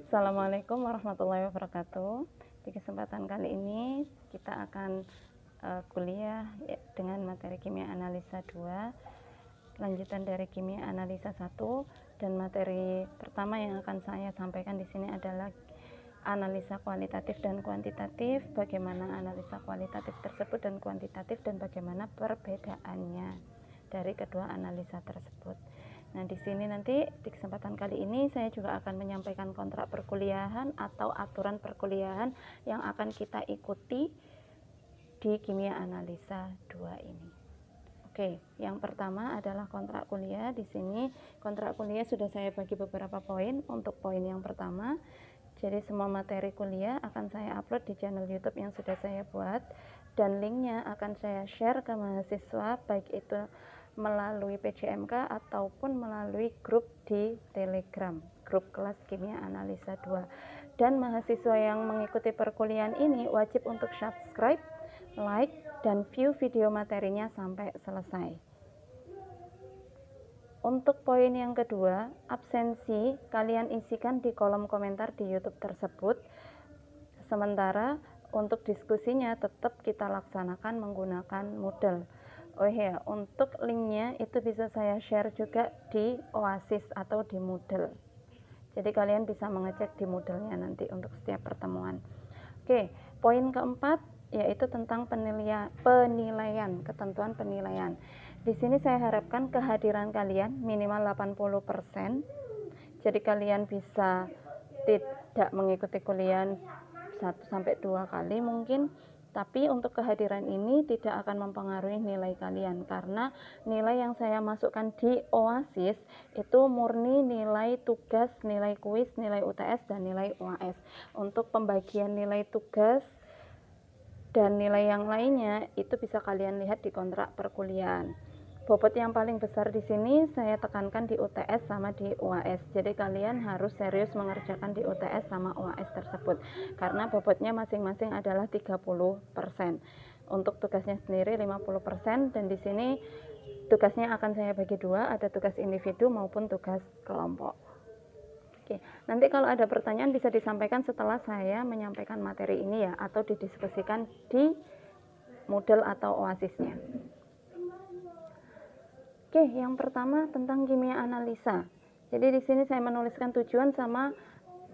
Assalamualaikum warahmatullahi wabarakatuh. Di kesempatan kali ini kita akan kuliah dengan materi kimia analisa 2, lanjutan dari kimia analisa 1, dan materi pertama yang akan saya sampaikan di sini adalah analisa kualitatif dan kuantitatif, bagaimana analisa kualitatif tersebut dan kuantitatif, dan bagaimana perbedaannya dari kedua analisa tersebut. Nah, di sini nanti di kesempatan kali ini saya juga akan menyampaikan kontrak perkuliahan atau aturan perkuliahan yang akan kita ikuti di kimia analisa 2 ini. Oke, yang pertama adalah kontrak kuliah. Di sini kontrak kuliah sudah saya bagi beberapa poin. Untuk poin yang pertama, jadi semua materi kuliah akan saya upload di channel YouTube yang sudah saya buat, dan linknya akan saya share ke mahasiswa, baik itu melalui PJMK ataupun melalui grup di Telegram, grup kelas kimia analisa 2. Dan mahasiswa yang mengikuti perkuliahan ini wajib untuk subscribe, like, dan view video materinya sampai selesai. Untuk poin yang kedua, absensi kalian isikan di kolom komentar di YouTube tersebut. Sementara untuk diskusinya tetap kita laksanakan menggunakan Moodle. Oh ya, untuk linknya itu bisa saya share juga di Oasis atau di Moodle. Jadi kalian bisa mengecek di Moodle-nya nanti untuk setiap pertemuan. Oke, poin keempat yaitu tentang penilaian, ketentuan penilaian. Di sini saya harapkan kehadiran kalian minimal 80%. Jadi kalian bisa tidak mengikuti kuliah 1-2 kali mungkin, tapi untuk kehadiran ini tidak akan mempengaruhi nilai kalian, karena nilai yang saya masukkan di Oasis itu murni nilai tugas, nilai kuis, nilai UTS, dan nilai UAS. Untuk pembagian nilai tugas dan nilai yang lainnya itu bisa kalian lihat di kontrak perkuliahan. Bobot yang paling besar di sini saya tekankan di UTS sama di UAS. Jadi kalian harus serius mengerjakan di UTS sama UAS tersebut, karena bobotnya masing-masing adalah 30%. Untuk tugasnya sendiri 50%, dan di sini tugasnya akan saya bagi dua, ada tugas individu maupun tugas kelompok. Oke, nanti kalau ada pertanyaan bisa disampaikan setelah saya menyampaikan materi ini ya, atau didiskusikan di Moodle atau Oasisnya. Oke, yang pertama tentang kimia analisa. Jadi di sini saya menuliskan tujuan sama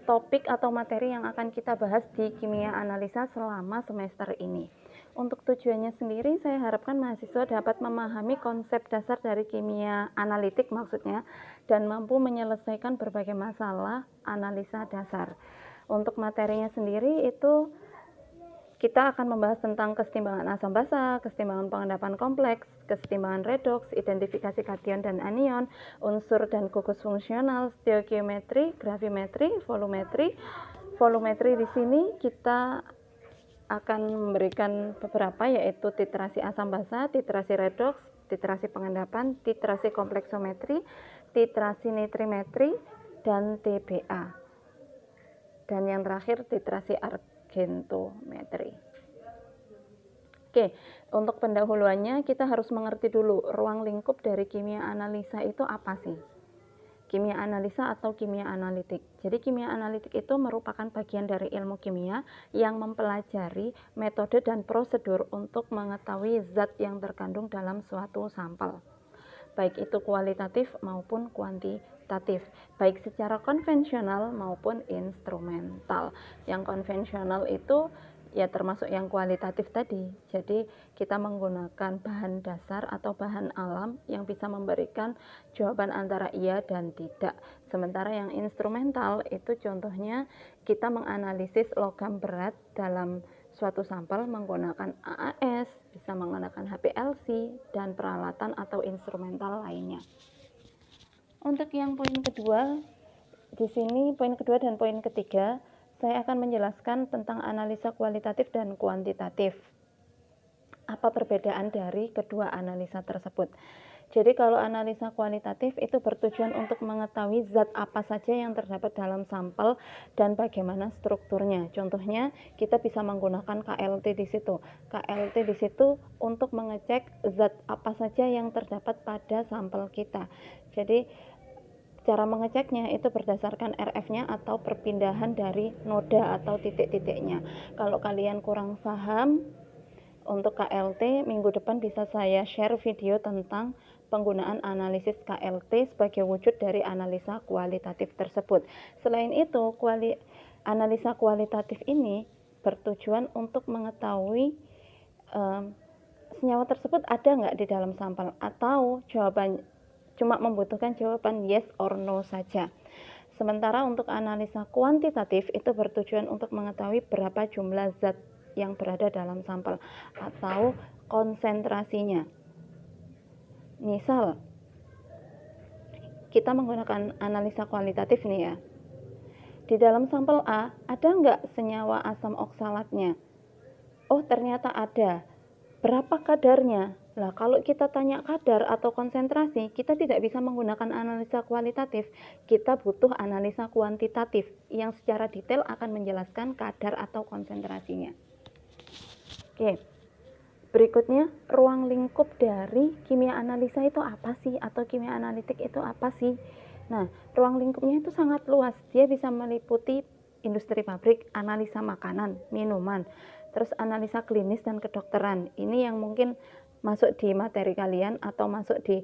topik atau materi yang akan kita bahas di kimia analisa selama semester ini. Untuk tujuannya sendiri, saya harapkan mahasiswa dapat memahami konsep dasar dari kimia analitik maksudnya, dan mampu menyelesaikan berbagai masalah analisa dasar. Untuk materinya sendiri itu kita akan membahas tentang kesetimbangan asam basa, kesetimbangan pengendapan kompleks, kesetimbangan redoks, identifikasi kation dan anion, unsur dan gugus fungsional, stoikiometri, gravimetri, volumetri. Volumetri di sini kita akan memberikan beberapa, yaitu titrasi asam basa, titrasi redoks, titrasi pengendapan, titrasi kompleksometri, titrasi nitrimetri, dan TBA. Dan yang terakhir titrasi argentometri. Oke, untuk pendahuluannya kita harus mengerti dulu ruang lingkup dari kimia analisa itu apa sih? Kimia analisa atau kimia analitik. Jadi kimia analitik itu merupakan bagian dari ilmu kimia yang mempelajari metode dan prosedur untuk mengetahui zat yang terkandung dalam suatu sampel, baik itu kualitatif maupun kuantitatif, baik secara konvensional maupun instrumental. Yang konvensional itu ya termasuk yang kualitatif tadi. Jadi kita menggunakan bahan dasar atau bahan alam yang bisa memberikan jawaban antara iya dan tidak. Sementara yang instrumental itu contohnya kita menganalisis logam berat dalam suatu sampel menggunakan AAS, bisa menggunakan HPLC, dan peralatan atau instrumental lainnya. Untuk yang poin kedua, di sini poin kedua dan poin ketiga, saya akan menjelaskan tentang analisa kualitatif dan kuantitatif. Apa perbedaan dari kedua analisa tersebut? Jadi kalau analisa kualitatif itu bertujuan untuk mengetahui zat apa saja yang terdapat dalam sampel dan bagaimana strukturnya. Contohnya kita bisa menggunakan KLT di situ. KLT di situ untuk mengecek zat apa saja yang terdapat pada sampel kita. Jadi cara mengeceknya itu berdasarkan RF-nya atau perpindahan dari noda atau titik-titiknya. Kalau kalian kurang paham untuk KLT, minggu depan bisa saya share video tentang penggunaan analisis KLT sebagai wujud dari analisa kualitatif tersebut. Selain itu, analisa kualitatif ini bertujuan untuk mengetahui senyawa tersebut ada nggak di dalam sampel, atau jawaban cuma membutuhkan jawaban yes or no saja. Sementara untuk analisa kuantitatif itu bertujuan untuk mengetahui berapa jumlah zat yang berada dalam sampel atau konsentrasinya. Misal, kita menggunakan analisa kualitatif nih ya. Di dalam sampel A, ada nggak senyawa asam oksalatnya? Oh, ternyata ada. Berapa kadarnya? Lah, kalau kita tanya kadar atau konsentrasi, kita tidak bisa menggunakan analisa kualitatif. Kita butuh analisa kuantitatif yang secara detail akan menjelaskan kadar atau konsentrasinya. Oke. Berikutnya, ruang lingkup dari kimia analisa itu apa sih? Atau kimia analitik itu apa sih? Nah, ruang lingkupnya itu sangat luas. Dia bisa meliputi industri pabrik, analisa makanan, minuman, terus analisa klinis dan kedokteran. Ini yang mungkin masuk di materi kalian atau masuk di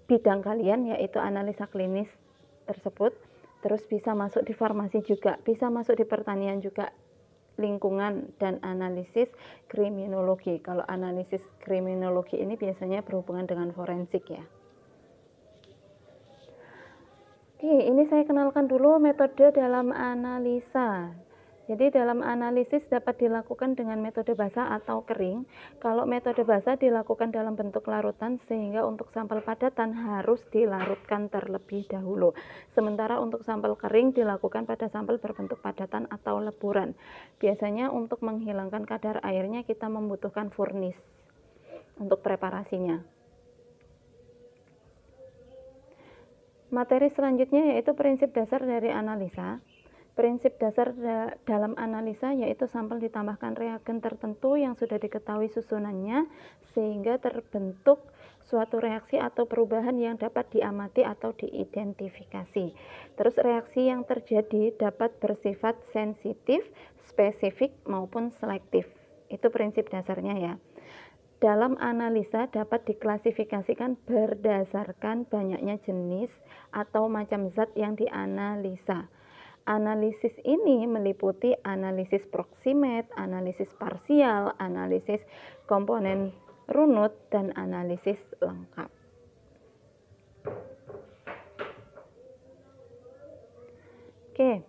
bidang kalian, yaitu analisa klinis tersebut. Terus bisa masuk di farmasi juga, bisa masuk di pertanian juga, lingkungan, dan analisis kriminologi. Kalau analisis kriminologi ini biasanya berhubungan dengan forensik ya. Oke, ini saya kenalkan dulu metode dalam analisa. Jadi dalam analisis dapat dilakukan dengan metode basah atau kering. Kalau metode basah dilakukan dalam bentuk larutan, sehingga untuk sampel padatan harus dilarutkan terlebih dahulu. Sementara untuk sampel kering dilakukan pada sampel berbentuk padatan atau leburan. Biasanya untuk menghilangkan kadar airnya kita membutuhkan furnis untuk preparasinya. Materi selanjutnya yaitu prinsip dasar dari analisa. Prinsip dasar dalam analisa yaitu sampel ditambahkan reagen tertentu yang sudah diketahui susunannya sehingga terbentuk suatu reaksi atau perubahan yang dapat diamati atau diidentifikasi. Terus reaksi yang terjadi dapat bersifat sensitif, spesifik maupun selektif. Itu prinsip dasarnya ya. Dalam analisa dapat diklasifikasikan berdasarkan banyaknya jenis atau macam zat yang dianalisa. Analisis ini meliputi analisis proksimet, analisis parsial, analisis komponen runut, dan analisis lengkap. Oke,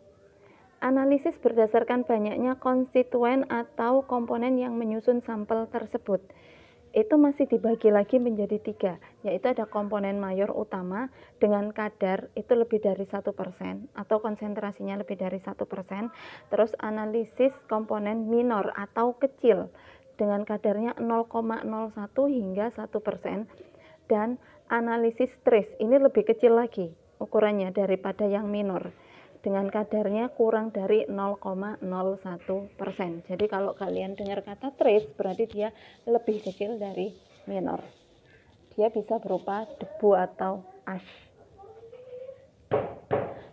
analisis berdasarkan banyaknya konstituen atau komponen yang menyusun sampel tersebut. Itu masih dibagi lagi menjadi 3, yaitu ada komponen mayor utama dengan kadar itu lebih dari 1% atau konsentrasinya lebih dari 1%, terus analisis komponen minor atau kecil dengan kadarnya 0,01 hingga 1%, dan analisis trace ini lebih kecil lagi ukurannya daripada yang minor dengan kadarnya kurang dari 0,01%. Jadi kalau kalian dengar kata trace berarti dia lebih kecil dari minor. Dia bisa berupa debu atau ash.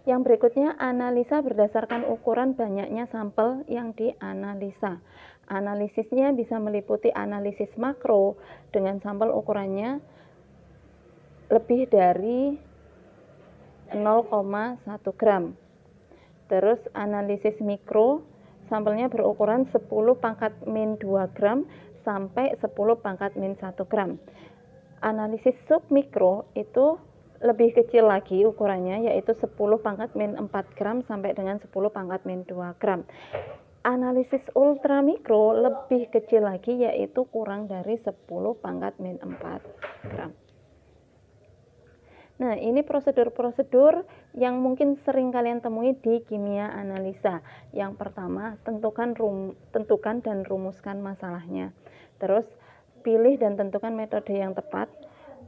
Yang berikutnya, analisa berdasarkan ukuran banyaknya sampel yang dianalisa. Analisisnya bisa meliputi analisis makro dengan sampel ukurannya lebih dari 0,1 gram. Terus analisis mikro, sampelnya berukuran 10 pangkat min 2 gram sampai 10 pangkat min 1 gram. Analisis submikro itu lebih kecil lagi ukurannya, yaitu 10 pangkat min 4 gram sampai dengan 10 pangkat min 2 gram. Analisis ultramikro lebih kecil lagi, yaitu kurang dari 10 pangkat min 4 gram. Nah, ini prosedur-prosedur yang mungkin sering kalian temui di kimia analisa. Yang pertama, tentukan dan rumuskan masalahnya. Terus, pilih dan tentukan metode yang tepat.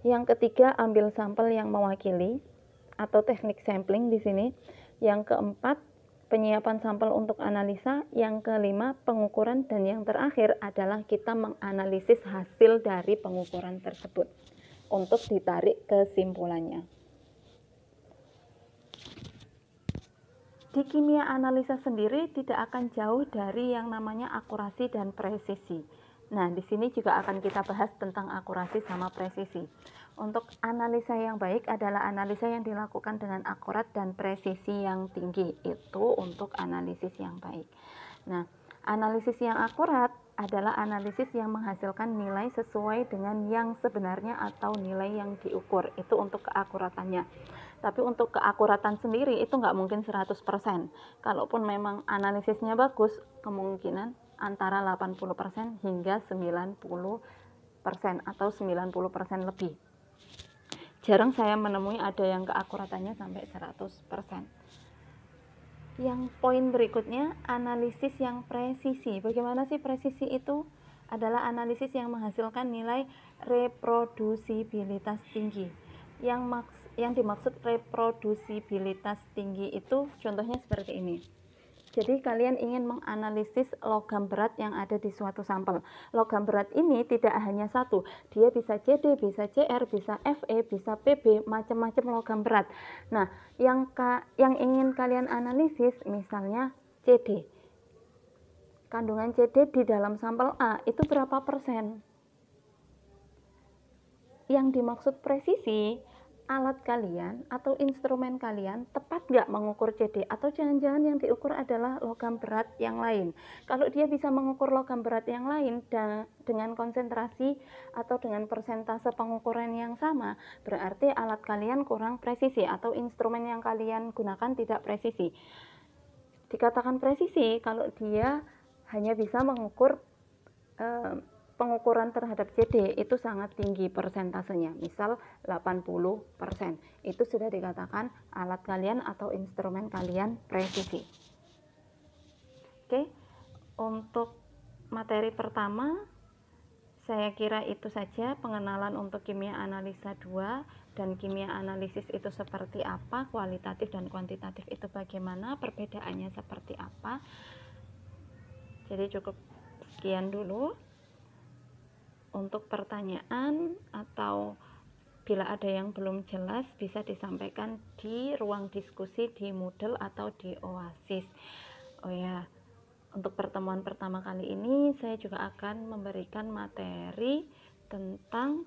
Yang ketiga, ambil sampel yang mewakili atau teknik sampling di sini. Yang keempat, penyiapan sampel untuk analisa. Yang kelima, pengukuran, dan yang terakhir adalah kita menganalisis hasil dari pengukuran tersebut untuk ditarik kesimpulannya. Di kimia analisa sendiri tidak akan jauh dari yang namanya akurasi dan presisi. Nah, di sini juga akan kita bahas tentang akurasi sama presisi. Untuk analisa yang baik adalah analisa yang dilakukan dengan akurat dan presisi yang tinggi. Itu untuk analisis yang baik. Nah, analisis yang akurat adalah analisis yang menghasilkan nilai sesuai dengan yang sebenarnya atau nilai yang diukur. Itu untuk keakuratannya. Tapi untuk keakuratan sendiri itu nggak mungkin 100%. Kalaupun memang analisisnya bagus, kemungkinan antara 80% hingga 90% atau 90% lebih. Jarang saya menemui ada yang keakuratannya sampai 100%. Yang poin berikutnya, analisis yang presisi. Bagaimana sih presisi itu? Adalah analisis yang menghasilkan nilai reprodusibilitas tinggi. Yang dimaksud reprodusibilitas tinggi itu contohnya seperti ini. Jadi kalian ingin menganalisis logam berat yang ada di suatu sampel. Logam berat ini tidak hanya satu, dia bisa CD, bisa CR, bisa FE, bisa PB, macam-macam logam berat. Nah, yang ingin kalian analisis misalnya CD. Kandungan CD di dalam sampel A itu berapa persen? Yang dimaksud presisi, alat kalian atau instrumen kalian tepat nggak mengukur CD, atau jangan-jangan yang diukur adalah logam berat yang lain. Kalau dia bisa mengukur logam berat yang lain dan dengan konsentrasi atau dengan persentase pengukuran yang sama, berarti alat kalian kurang presisi atau instrumen yang kalian gunakan tidak presisi. Dikatakan presisi kalau dia hanya bisa mengukur pengukuran terhadap CD itu sangat tinggi persentasenya, misal 80%. Itu sudah dikatakan alat kalian atau instrumen kalian presisi. Oke, untuk materi pertama saya kira itu saja pengenalan untuk kimia analisa 2 dan kimia analisis itu seperti apa, kualitatif dan kuantitatif itu bagaimana, perbedaannya seperti apa. Jadi cukup sekian dulu. Untuk pertanyaan atau bila ada yang belum jelas bisa disampaikan di ruang diskusi di Moodle atau di Oasis. Oh ya, untuk pertemuan pertama kali ini saya juga akan memberikan materi tentang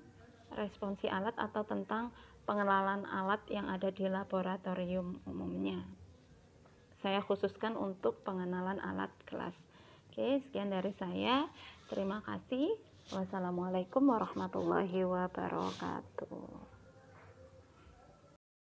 responsi alat atau tentang pengenalan alat yang ada di laboratorium umumnya. Saya khususkan untuk pengenalan alat kelas. Oke, sekian dari saya. Terima kasih. Wassalamualaikum warahmatullahi wabarakatuh.